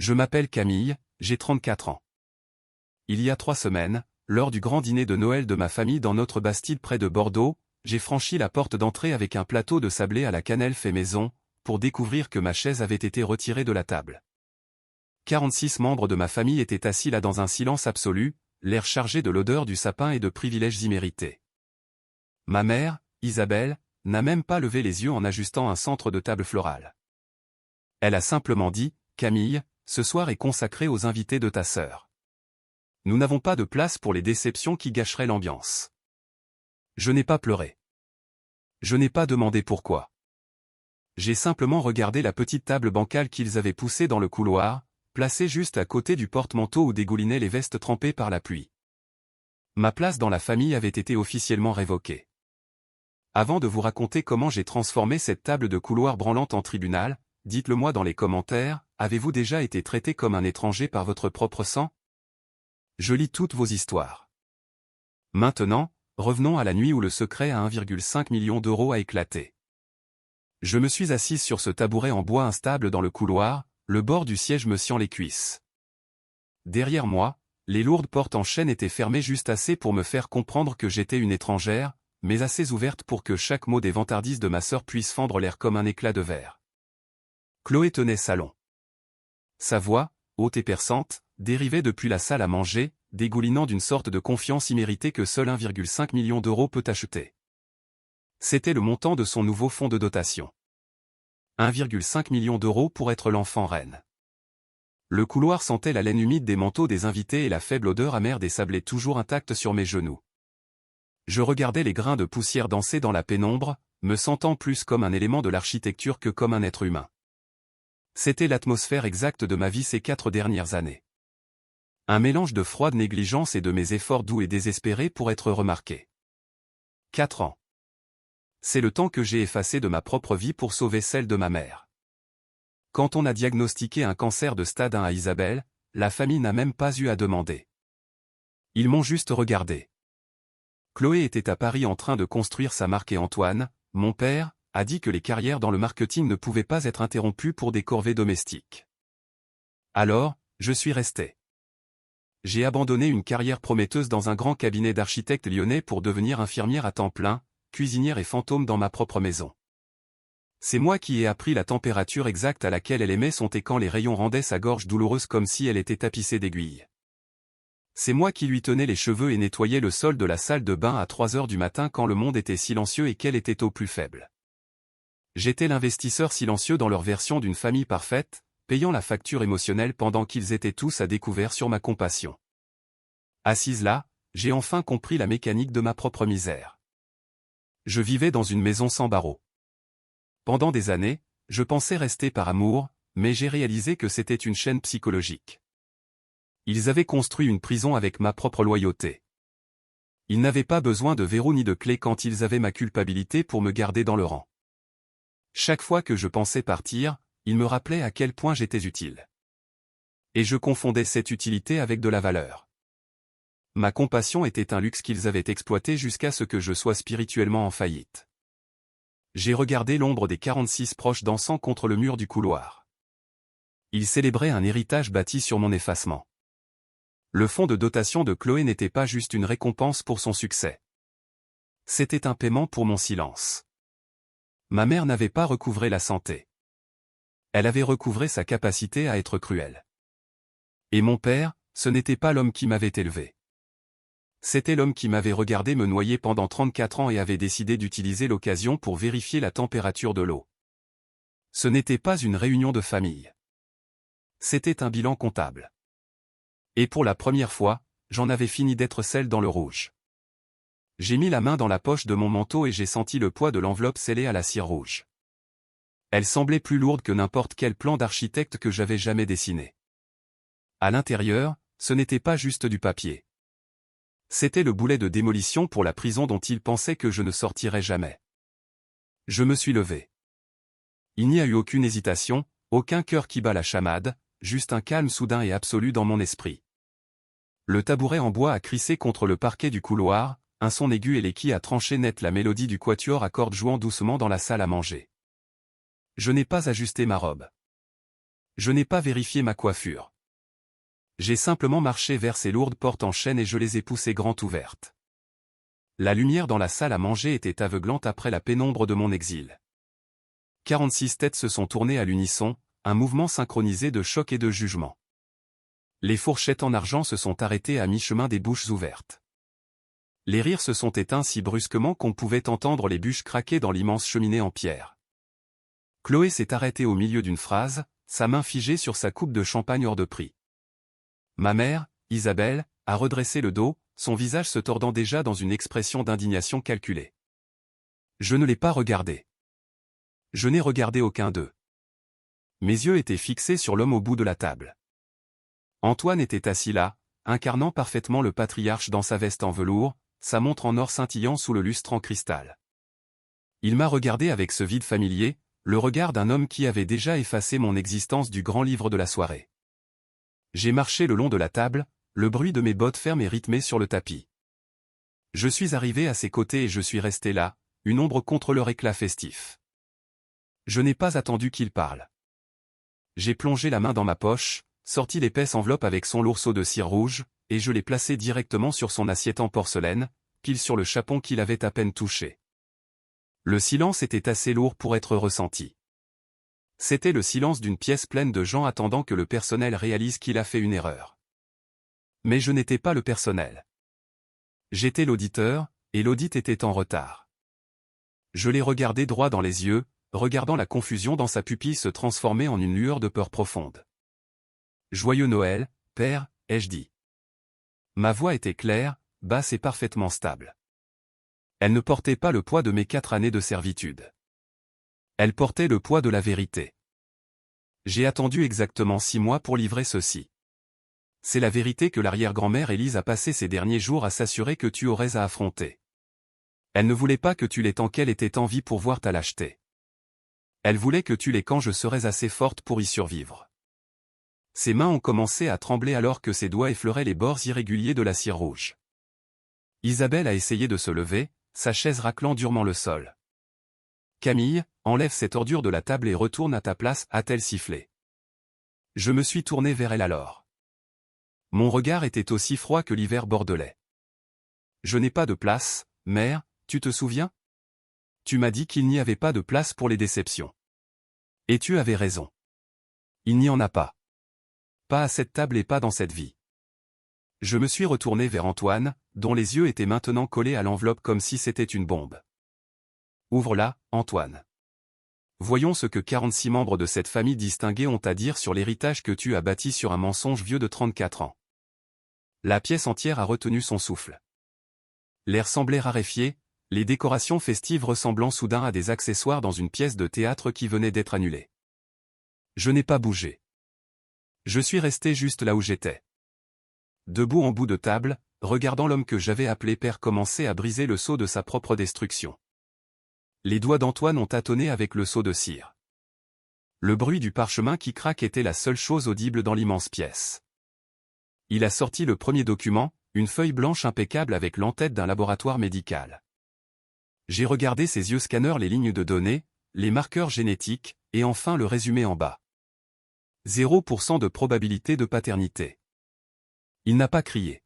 Je m'appelle Camille, j'ai 34 ans. Il y a 3 semaines, lors du grand dîner de Noël de ma famille dans notre Bastide près de Bordeaux, j'ai franchi la porte d'entrée avec un plateau de sablé à la cannelle fait maison, pour découvrir que ma chaise avait été retirée de la table. 46 membres de ma famille étaient assis là dans un silence absolu, l'air chargé de l'odeur du sapin et de privilèges immérités. Ma mère, Isabelle, n'a même pas levé les yeux en ajustant un centre de table floral. Elle a simplement dit, « Camille, ce soir est consacré aux invités de ta sœur. Nous n'avons pas de place pour les déceptions qui gâcheraient l'ambiance. » Je n'ai pas pleuré. Je n'ai pas demandé pourquoi. J'ai simplement regardé la petite table bancale qu'ils avaient poussée dans le couloir, placée juste à côté du porte-manteau où dégoulinaient les vestes trempées par la pluie. Ma place dans la famille avait été officiellement révoquée. Avant de vous raconter comment j'ai transformé cette table de couloir branlante en tribunal, dites-le moi dans les commentaires, avez-vous déjà été traité comme un étranger par votre propre sang? Je lis toutes vos histoires. Maintenant, revenons à la nuit où le secret à 1,5 million d'euros a éclaté. Je me suis assise sur ce tabouret en bois instable dans le couloir, le bord du siège me sciant les cuisses. Derrière moi, les lourdes portes en chêne étaient fermées juste assez pour me faire comprendre que j'étais une étrangère, mais assez ouvertes pour que chaque mot des vantardises de ma sœur puisse fendre l'air comme un éclat de verre. Chloé tenait salon. Sa voix, haute et perçante, dérivait depuis la salle à manger, dégoulinant d'une sorte de confiance imméritée que seul 1,5 million d'euros peut acheter. C'était le montant de son nouveau fonds de dotation. 1,5 million d'euros pour être l'enfant reine. Le couloir sentait la laine humide des manteaux des invités et la faible odeur amère des sablés toujours intacts sur mes genoux. Je regardais les grains de poussière danser dans la pénombre, me sentant plus comme un élément de l'architecture que comme un être humain. C'était l'atmosphère exacte de ma vie ces 4 dernières années. Un mélange de froide négligence et de mes efforts doux et désespérés pour être remarqué. 4 ans. C'est le temps que j'ai effacé de ma propre vie pour sauver celle de ma mère. Quand on a diagnostiqué un cancer de stade 1 à Isabelle, la famille n'a même pas eu à demander. Ils m'ont juste regardé. Chloé était à Paris en train de construire sa marque et Antoine, mon père, a dit que les carrières dans le marketing ne pouvaient pas être interrompues pour des corvées domestiques. Alors, je suis resté. J'ai abandonné une carrière prometteuse dans un grand cabinet d'architectes lyonnais pour devenir infirmière à temps plein, cuisinière et fantôme dans ma propre maison. C'est moi qui ai appris la température exacte à laquelle elle aimait son thé quand les rayons rendaient sa gorge douloureuse comme si elle était tapissée d'aiguilles. C'est moi qui lui tenais les cheveux et nettoyais le sol de la salle de bain à 3 heures du matin quand le monde était silencieux et qu'elle était au plus faible. J'étais l'investisseur silencieux dans leur version d'une famille parfaite, payant la facture émotionnelle pendant qu'ils étaient tous à découvert sur ma compassion. Assise là, j'ai enfin compris la mécanique de ma propre misère. Je vivais dans une maison sans barreaux. Pendant des années, je pensais rester par amour, mais j'ai réalisé que c'était une chaîne psychologique. Ils avaient construit une prison avec ma propre loyauté. Ils n'avaient pas besoin de verrou ni de clé quand ils avaient ma culpabilité pour me garder dans le rang. Chaque fois que je pensais partir, ils me rappelaient à quel point j'étais utile. Et je confondais cette utilité avec de la valeur. Ma compassion était un luxe qu'ils avaient exploité jusqu'à ce que je sois spirituellement en faillite. J'ai regardé l'ombre des 46 proches dansant contre le mur du couloir. Ils célébraient un héritage bâti sur mon effacement. Le fonds de dotation de Chloé n'était pas juste une récompense pour son succès. C'était un paiement pour mon silence. Ma mère n'avait pas recouvré la santé. Elle avait recouvré sa capacité à être cruelle. Et mon père, ce n'était pas l'homme qui m'avait élevé. C'était l'homme qui m'avait regardé me noyer pendant 34 ans et avait décidé d'utiliser l'occasion pour vérifier la température de l'eau. Ce n'était pas une réunion de famille. C'était un bilan comptable. Et pour la première fois, j'en avais fini d'être celle dans le rouge. J'ai mis la main dans la poche de mon manteau et j'ai senti le poids de l'enveloppe scellée à la cire rouge. Elle semblait plus lourde que n'importe quel plan d'architecte que j'avais jamais dessiné. À l'intérieur, ce n'était pas juste du papier. C'était le boulet de démolition pour la prison dont ils pensaient que je ne sortirais jamais. Je me suis levé. Il n'y a eu aucune hésitation, aucun cœur qui bat la chamade, juste un calme soudain et absolu dans mon esprit. Le tabouret en bois a crissé contre le parquet du couloir, un son aigu et l'équille a tranché net la mélodie du quatuor à cordes jouant doucement dans la salle à manger. Je n'ai pas ajusté ma robe. Je n'ai pas vérifié ma coiffure. J'ai simplement marché vers ces lourdes portes en chêne et je les ai poussées grand ouvertes. La lumière dans la salle à manger était aveuglante après la pénombre de mon exil. 46 têtes se sont tournées à l'unisson, un mouvement synchronisé de choc et de jugement. Les fourchettes en argent se sont arrêtées à mi-chemin des bouches ouvertes. Les rires se sont éteints si brusquement qu'on pouvait entendre les bûches craquer dans l'immense cheminée en pierre. Chloé s'est arrêtée au milieu d'une phrase, sa main figée sur sa coupe de champagne hors de prix. Ma mère, Isabelle, a redressé le dos, son visage se tordant déjà dans une expression d'indignation calculée. Je ne l'ai pas regardé. Je n'ai regardé aucun d'eux. Mes yeux étaient fixés sur l'homme au bout de la table. Antoine était assis là, incarnant parfaitement le patriarche dans sa veste en velours, sa montre en or scintillant sous le lustre en cristal. Il m'a regardé avec ce vide familier, le regard d'un homme qui avait déjà effacé mon existence du grand livre de la soirée. J'ai marché le long de la table, le bruit de mes bottes fermes et rythmé sur le tapis. Je suis arrivé à ses côtés et je suis resté là, une ombre contre leur éclat festif. Je n'ai pas attendu qu'il parle. J'ai plongé la main dans ma poche, sorti l'épaisse enveloppe avec son lourd seau de cire rouge, et je l'ai placé directement sur son assiette en porcelaine, pile sur le chapon qu'il avait à peine touché. Le silence était assez lourd pour être ressenti. C'était le silence d'une pièce pleine de gens attendant que le personnel réalise qu'il a fait une erreur. Mais je n'étais pas le personnel. J'étais l'auditeur, et l'audit était en retard. Je l'ai regardé droit dans les yeux, regardant la confusion dans sa pupille se transformer en une lueur de peur profonde. « Joyeux Noël, père », ai-je dit. Ma voix était claire, basse et parfaitement stable. Elle ne portait pas le poids de mes 4 années de servitude. Elle portait le poids de la vérité. J'ai attendu exactement 6 mois pour livrer ceci. C'est la vérité que l'arrière-grand-mère Élise a passé ces derniers jours à s'assurer que tu aurais à affronter. Elle ne voulait pas que tu l'aies tant qu'elle était en vie pour voir ta lâcheté. Elle voulait que tu l'aies quand je serais assez forte pour y survivre. Ses mains ont commencé à trembler alors que ses doigts effleuraient les bords irréguliers de la cire rouge. Isabelle a essayé de se lever, sa chaise raclant durement le sol. Camille, enlève cette ordure de la table et retourne à ta place, a-t-elle sifflé. Je me suis tourné vers elle alors. Mon regard était aussi froid que l'hiver bordelais. Je n'ai pas de place, mère, tu te souviens? Tu m'as dit qu'il n'y avait pas de place pour les déceptions. Et tu avais raison. Il n'y en a pas. Pas à cette table et pas dans cette vie. Je me suis retourné vers Antoine, dont les yeux étaient maintenant collés à l'enveloppe comme si c'était une bombe. Ouvre-la, Antoine. Voyons ce que 46 membres de cette famille distinguée ont à dire sur l'héritage que tu as bâti sur un mensonge vieux de 34 ans. La pièce entière a retenu son souffle. L'air semblait raréfié, les décorations festives ressemblant soudain à des accessoires dans une pièce de théâtre qui venait d'être annulée. Je n'ai pas bougé. Je suis resté juste là où j'étais. Debout en bout de table, regardant l'homme que j'avais appelé père commencer à briser le sceau de sa propre destruction. Les doigts d'Antoine ont tâtonné avec le seau de cire. Le bruit du parchemin qui craque était la seule chose audible dans l'immense pièce. Il a sorti le premier document, une feuille blanche impeccable avec l'entête d'un laboratoire médical. J'ai regardé ses yeux scanneurs les lignes de données, les marqueurs génétiques, et enfin le résumé en bas. 0% de probabilité de paternité. Il n'a pas crié.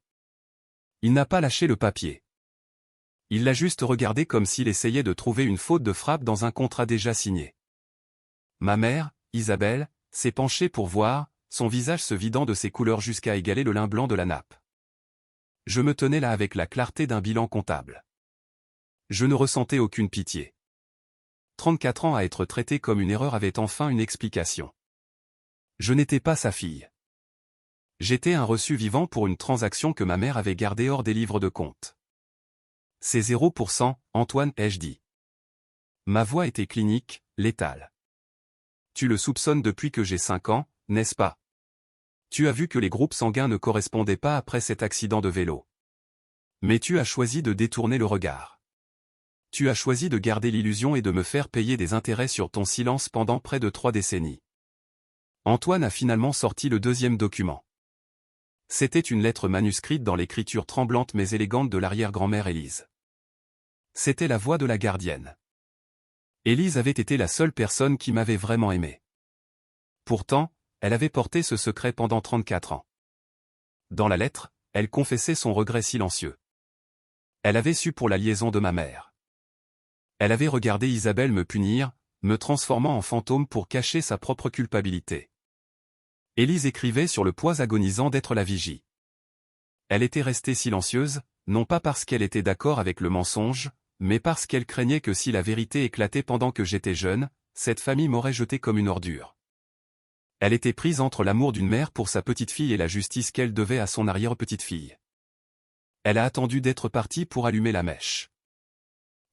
Il n'a pas lâché le papier. Il l'a juste regardé comme s'il essayait de trouver une faute de frappe dans un contrat déjà signé. Ma mère, Isabelle, s'est penchée pour voir, son visage se vidant de ses couleurs jusqu'à égaler le lin blanc de la nappe. Je me tenais là avec la clarté d'un bilan comptable. Je ne ressentais aucune pitié. 34 ans à être traité comme une erreur avait enfin une explication. Je n'étais pas sa fille. J'étais un reçu vivant pour une transaction que ma mère avait gardée hors des livres de compte. C'est 0%, Antoine, ai-je dit. Ma voix était clinique, létale. Tu le soupçonnes depuis que j'ai 5 ans, n'est-ce pas? Tu as vu que les groupes sanguins ne correspondaient pas après cet accident de vélo. Mais tu as choisi de détourner le regard. Tu as choisi de garder l'illusion et de me faire payer des intérêts sur ton silence pendant près de 3 décennies. Antoine a finalement sorti le deuxième document. C'était une lettre manuscrite dans l'écriture tremblante mais élégante de l'arrière-grand-mère Élise. C'était la voix de la gardienne. Élise avait été la seule personne qui m'avait vraiment aimé. Pourtant, elle avait porté ce secret pendant 34 ans. Dans la lettre, elle confessait son regret silencieux. Elle avait su pour la liaison de ma mère. Elle avait regardé Isabelle me punir, me transformant en fantôme pour cacher sa propre culpabilité. Élise écrivait sur le poids agonisant d'être la vigie. Elle était restée silencieuse, non pas parce qu'elle était d'accord avec le mensonge, mais parce qu'elle craignait que si la vérité éclatait pendant que j'étais jeune, cette famille m'aurait jeté comme une ordure. Elle était prise entre l'amour d'une mère pour sa petite-fille et la justice qu'elle devait à son arrière-petite-fille. Elle a attendu d'être partie pour allumer la mèche.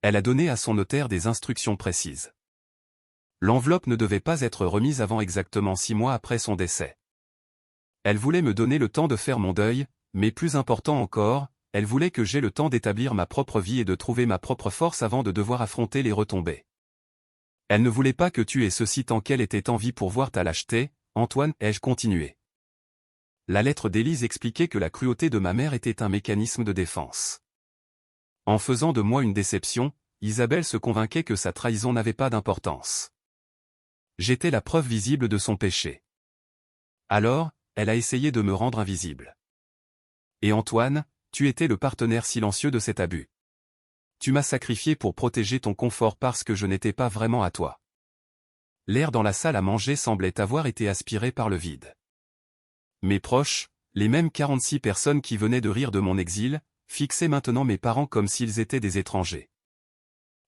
Elle a donné à son notaire des instructions précises. L'enveloppe ne devait pas être remise avant exactement 6 mois après son décès. Elle voulait me donner le temps de faire mon deuil, mais plus important encore, elle voulait que j'aie le temps d'établir ma propre vie et de trouver ma propre force avant de devoir affronter les retombées. Elle ne voulait pas que tu aies ceci tant qu'elle était en vie pour voir ta lâcheté, Antoine, ai-je continué. La lettre d'Élise expliquait que la cruauté de ma mère était un mécanisme de défense. En faisant de moi une déception, Isabelle se convainquait que sa trahison n'avait pas d'importance. J'étais la preuve visible de son péché. Alors, elle a essayé de me rendre invisible. Et Antoine, tu étais le partenaire silencieux de cet abus. Tu m'as sacrifié pour protéger ton confort parce que je n'étais pas vraiment à toi. L'air dans la salle à manger semblait avoir été aspiré par le vide. Mes proches, les mêmes 46 personnes qui venaient de rire de mon exil, fixaient maintenant mes parents comme s'ils étaient des étrangers.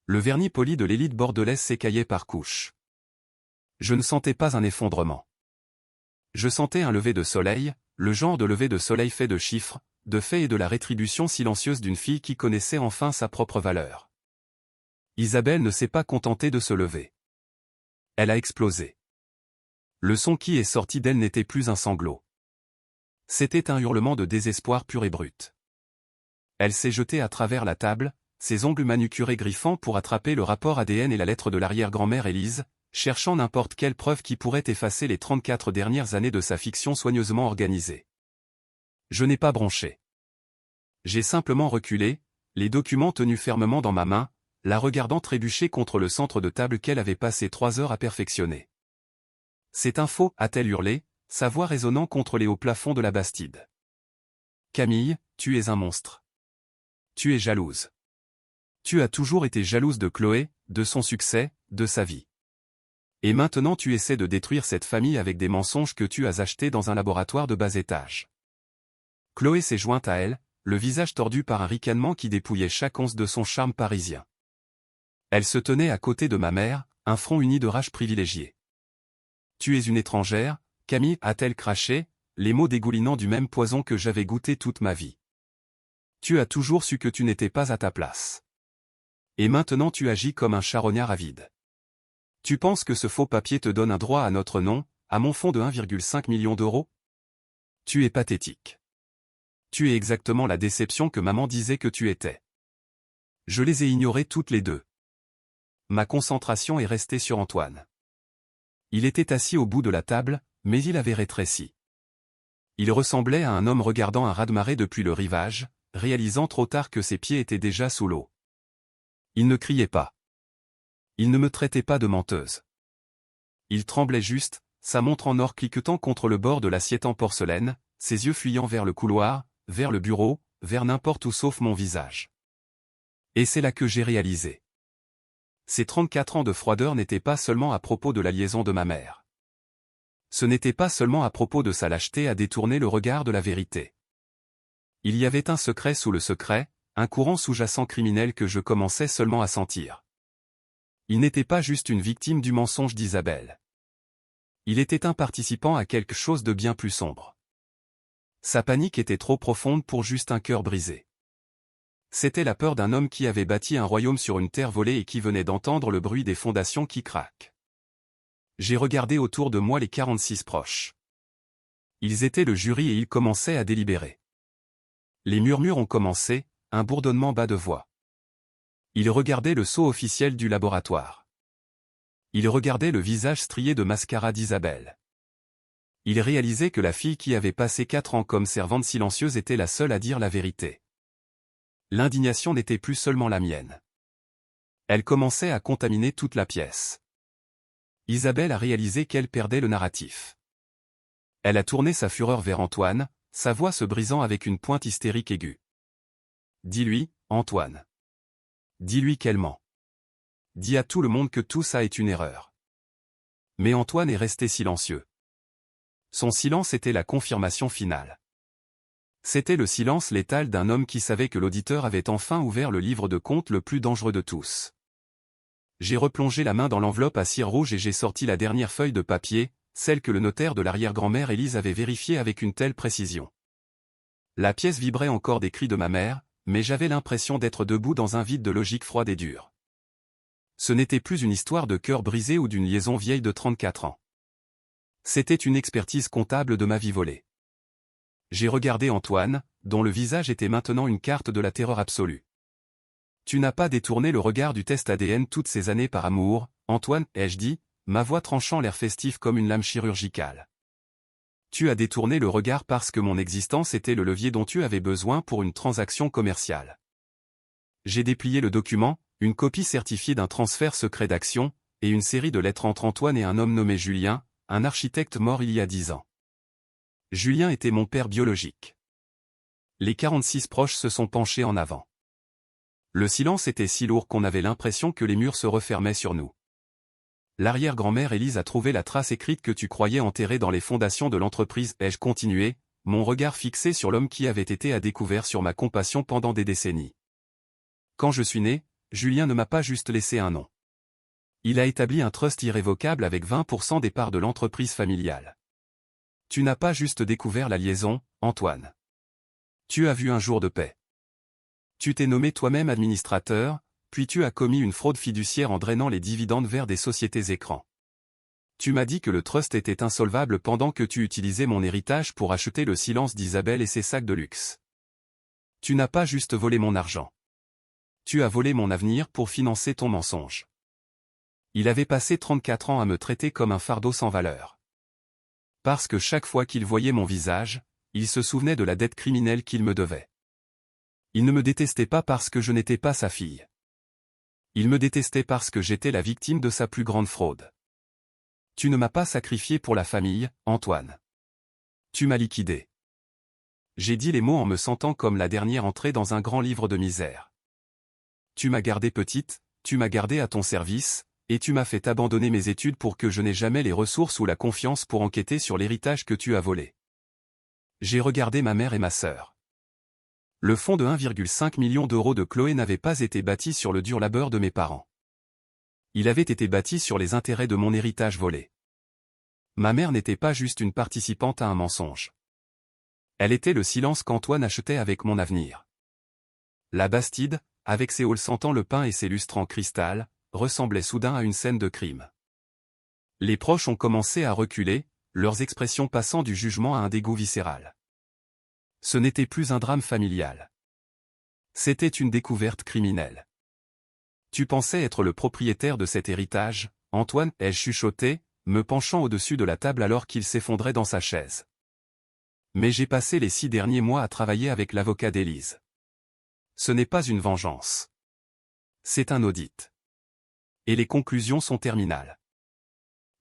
Le vernis poli de l'élite bordelaise s'écaillait par couches. Je ne sentais pas un effondrement. Je sentais un lever de soleil, le genre de lever de soleil fait de chiffres, de faits et de la rétribution silencieuse d'une fille qui connaissait enfin sa propre valeur. Isabelle ne s'est pas contentée de se lever. Elle a explosé. Le son qui est sorti d'elle n'était plus un sanglot. C'était un hurlement de désespoir pur et brut. Elle s'est jetée à travers la table, ses ongles manucurés griffant pour attraper le rapport ADN et la lettre de l'arrière-grand-mère Élise, cherchant n'importe quelle preuve qui pourrait effacer les 34 dernières années de sa fiction soigneusement organisée. Je n'ai pas bronché. J'ai simplement reculé, les documents tenus fermement dans ma main, la regardant trébucher contre le centre de table qu'elle avait passé 3 heures à perfectionner. C'est un faux, a-t-elle hurlé, sa voix résonnant contre les hauts plafonds de la Bastide. Camille, tu es un monstre. Tu es jalouse. Tu as toujours été jalouse de Chloé, de son succès, de sa vie. Et maintenant tu essaies de détruire cette famille avec des mensonges que tu as achetés dans un laboratoire de bas étage. Chloé s'est jointe à elle, le visage tordu par un ricanement qui dépouillait chaque once de son charme parisien. Elle se tenait à côté de ma mère, un front uni de rage privilégiée. Tu es une étrangère, Camille, a-t-elle craché, les mots dégoulinant du même poison que j'avais goûté toute ma vie. Tu as toujours su que tu n'étais pas à ta place. Et maintenant tu agis comme un charognard avide. Tu penses que ce faux papier te donne un droit à notre nom, à mon fonds de 1,5 million d'euros? Tu es pathétique. Tu es exactement la déception que maman disait que tu étais. Je les ai ignorées toutes les deux. Ma concentration est restée sur Antoine. Il était assis au bout de la table, mais il avait rétréci. Il ressemblait à un homme regardant un raz-de-marée depuis le rivage, réalisant trop tard que ses pieds étaient déjà sous l'eau. Il ne criait pas. Il ne me traitait pas de menteuse. Il tremblait juste, sa montre en or cliquetant contre le bord de l'assiette en porcelaine, ses yeux fuyant vers le couloir, vers le bureau, vers n'importe où sauf mon visage. Et c'est là que j'ai réalisé. Ces 34 ans de froideur n'étaient pas seulement à propos de la liaison de ma mère. Ce n'était pas seulement à propos de sa lâcheté à détourner le regard de la vérité. Il y avait un secret sous le secret, un courant sous-jacent criminel que je commençais seulement à sentir. Il n'était pas juste une victime du mensonge d'Isabelle. Il était un participant à quelque chose de bien plus sombre. Sa panique était trop profonde pour juste un cœur brisé. C'était la peur d'un homme qui avait bâti un royaume sur une terre volée et qui venait d'entendre le bruit des fondations qui craquent. J'ai regardé autour de moi les 46 proches. Ils étaient le jury et ils commençaient à délibérer. Les murmures ont commencé, un bourdonnement bas de voix. Ils regardaient le sceau officiel du laboratoire. Ils regardaient le visage strié de mascara d'Isabelle. Ils réalisaient que la fille qui avait passé 4 ans comme servante silencieuse était la seule à dire la vérité. L'indignation n'était plus seulement la mienne. Elle commençait à contaminer toute la pièce. Isabelle a réalisé qu'elle perdait le narratif. Elle a tourné sa fureur vers Antoine, sa voix se brisant avec une pointe hystérique aiguë. Dis-lui, Antoine. Dis-lui qu'elle ment. Dis à tout le monde que tout ça est une erreur. Mais Antoine est resté silencieux. Son silence était la confirmation finale. C'était le silence létal d'un homme qui savait que l'auditeur avait enfin ouvert le livre de comptes le plus dangereux de tous. J'ai replongé la main dans l'enveloppe à cire rouge et j'ai sorti la dernière feuille de papier, celle que le notaire de l'arrière-grand-mère Élise avait vérifiée avec une telle précision. La pièce vibrait encore des cris de ma mère, mais j'avais l'impression d'être debout dans un vide de logique froide et dure. Ce n'était plus une histoire de cœur brisé ou d'une liaison vieille de 34 ans. C'était une expertise comptable de ma vie volée. J'ai regardé Antoine, dont le visage était maintenant une carte de la terreur absolue. Tu n'as pas détourné le regard du test ADN toutes ces années par amour, Antoine, ai-je dit, ma voix tranchant l'air festif comme une lame chirurgicale. Tu as détourné le regard parce que mon existence était le levier dont tu avais besoin pour une transaction commerciale. J'ai déplié le document, une copie certifiée d'un transfert secret d'action, et une série de lettres entre Antoine et un homme nommé Julien, un architecte mort il y a 10 ans. Julien était mon père biologique. Les 46 proches se sont penchés en avant. Le silence était si lourd qu'on avait l'impression que les murs se refermaient sur nous. L'arrière-grand-mère Élise a trouvé la trace écrite que tu croyais enterrée dans les fondations de l'entreprise, ai-je continué, mon regard fixé sur l'homme qui avait été à découvert sur ma compassion pendant des décennies. Quand je suis né, Julien ne m'a pas juste laissé un nom. Il a établi un trust irrévocable avec 20% des parts de l'entreprise familiale. Tu n'as pas juste découvert la liaison, Antoine. Tu as vu un jour de paix. Tu t'es nommé toi-même administrateur, puis tu as commis une fraude fiduciaire en drainant les dividendes vers des sociétés écrans. Tu m'as dit que le trust était insolvable pendant que tu utilisais mon héritage pour acheter le silence d'Isabelle et ses sacs de luxe. Tu n'as pas juste volé mon argent. Tu as volé mon avenir pour financer ton mensonge. Il avait passé 34 ans à me traiter comme un fardeau sans valeur. Parce que chaque fois qu'il voyait mon visage, il se souvenait de la dette criminelle qu'il me devait. Il ne me détestait pas parce que je n'étais pas sa fille. Il me détestait parce que j'étais la victime de sa plus grande fraude. Tu ne m'as pas sacrifié pour la famille, Antoine. Tu m'as liquidé. J'ai dit les mots en me sentant comme la dernière entrée dans un grand livre de misère. Tu m'as gardé petite, tu m'as gardé à ton service, et tu m'as fait abandonner mes études pour que je n'ai jamais les ressources ou la confiance pour enquêter sur l'héritage que tu as volé. J'ai regardé ma mère et ma sœur. Le fonds de 1,5 million d'euros de Chloé n'avait pas été bâti sur le dur labeur de mes parents. Il avait été bâti sur les intérêts de mon héritage volé. Ma mère n'était pas juste une participante à un mensonge. Elle était le silence qu'Antoine achetait avec mon avenir. La Bastide, avec ses halls sentant le pain et ses lustres en cristal, ressemblait soudain à une scène de crime. Les proches ont commencé à reculer, leurs expressions passant du jugement à un dégoût viscéral. Ce n'était plus un drame familial. C'était une découverte criminelle. Tu pensais être le propriétaire de cet héritage, Antoine, ai-je chuchoté, me penchant au-dessus de la table alors qu'il s'effondrait dans sa chaise. Mais j'ai passé les 6 derniers mois à travailler avec l'avocat d'Élise. Ce n'est pas une vengeance. C'est un audit. Et les conclusions sont terminales.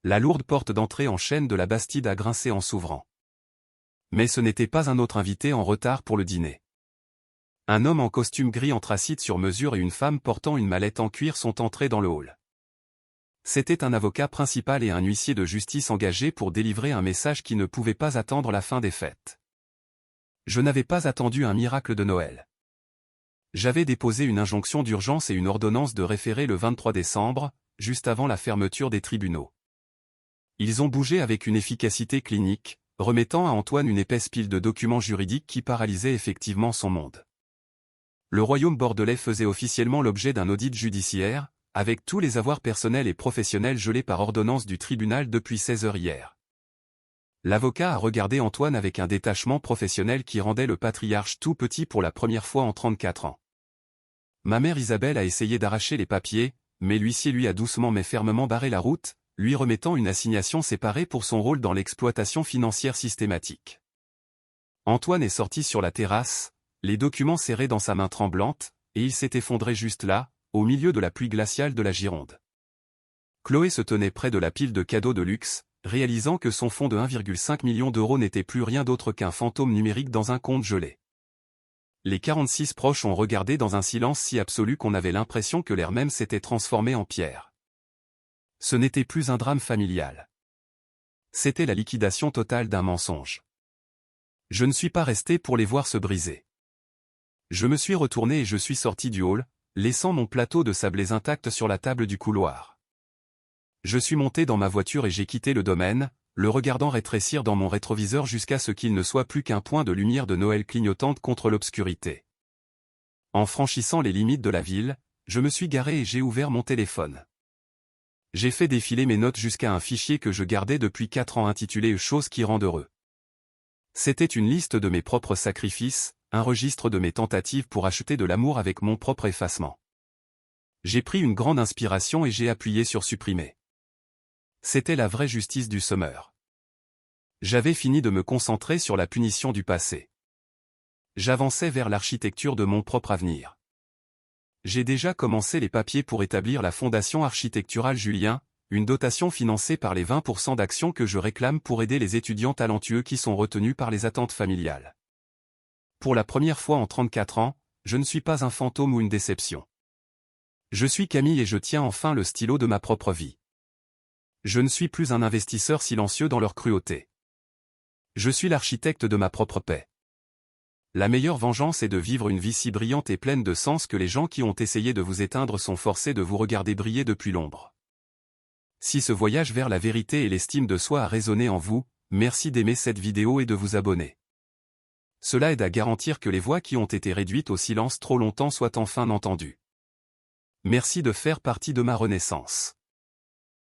La lourde porte d'entrée en chaîne de la Bastide a grincé en s'ouvrant. Mais ce n'était pas un autre invité en retard pour le dîner. Un homme en costume gris anthracite sur mesure et une femme portant une mallette en cuir sont entrés dans le hall. C'était un avocat principal et un huissier de justice engagé pour délivrer un message qui ne pouvait pas attendre la fin des fêtes. Je n'avais pas attendu un miracle de Noël. J'avais déposé une injonction d'urgence et une ordonnance de référé le 23 décembre, juste avant la fermeture des tribunaux. Ils ont bougé avec une efficacité clinique, remettant à Antoine une épaisse pile de documents juridiques qui paralysait effectivement son monde. Le royaume bordelais faisait officiellement l'objet d'un audit judiciaire, avec tous les avoirs personnels et professionnels gelés par ordonnance du tribunal depuis 16 heures hier. L'avocat a regardé Antoine avec un détachement professionnel qui rendait le patriarche tout petit pour la première fois en 34 ans. Ma mère Isabelle a essayé d'arracher les papiers, mais l'huissier lui a doucement mais fermement barré la route, lui remettant une assignation séparée pour son rôle dans l'exploitation financière systématique. Antoine est sorti sur la terrasse, les documents serrés dans sa main tremblante, et il s'est effondré juste là, au milieu de la pluie glaciale de la Gironde. Chloé se tenait près de la pile de cadeaux de luxe, réalisant que son fonds de 1,5 million d'euros n'était plus rien d'autre qu'un fantôme numérique dans un compte gelé. Les 46 proches ont regardé dans un silence si absolu qu'on avait l'impression que l'air même s'était transformé en pierre. Ce n'était plus un drame familial. C'était la liquidation totale d'un mensonge. Je ne suis pas resté pour les voir se briser. Je me suis retourné et je suis sorti du hall, laissant mon plateau de sablés intact sur la table du couloir. Je suis monté dans ma voiture et j'ai quitté le domaine, le regardant rétrécir dans mon rétroviseur jusqu'à ce qu'il ne soit plus qu'un point de lumière de Noël clignotante contre l'obscurité. En franchissant les limites de la ville, je me suis garé et j'ai ouvert mon téléphone. J'ai fait défiler mes notes jusqu'à un fichier que je gardais depuis 4 ans intitulé « Choses qui rendent heureux ». C'était une liste de mes propres sacrifices, un registre de mes tentatives pour acheter de l'amour avec mon propre effacement. J'ai pris une grande inspiration et j'ai appuyé sur supprimer. C'était la vraie justice du sommeur. J'avais fini de me concentrer sur la punition du passé. J'avançais vers l'architecture de mon propre avenir. J'ai déjà commencé les papiers pour établir la Fondation architecturale Julien, une dotation financée par les 20% d'actions que je réclame pour aider les étudiants talentueux qui sont retenus par les attentes familiales. Pour la première fois en 34 ans, je ne suis pas un fantôme ou une déception. Je suis Camille et je tiens enfin le stylo de ma propre vie. Je ne suis plus un investisseur silencieux dans leur cruauté. Je suis l'architecte de ma propre paix. La meilleure vengeance est de vivre une vie si brillante et pleine de sens que les gens qui ont essayé de vous éteindre sont forcés de vous regarder briller depuis l'ombre. Si ce voyage vers la vérité et l'estime de soi a résonné en vous, merci d'aimer cette vidéo et de vous abonner. Cela aide à garantir que les voix qui ont été réduites au silence trop longtemps soient enfin entendues. Merci de faire partie de ma renaissance.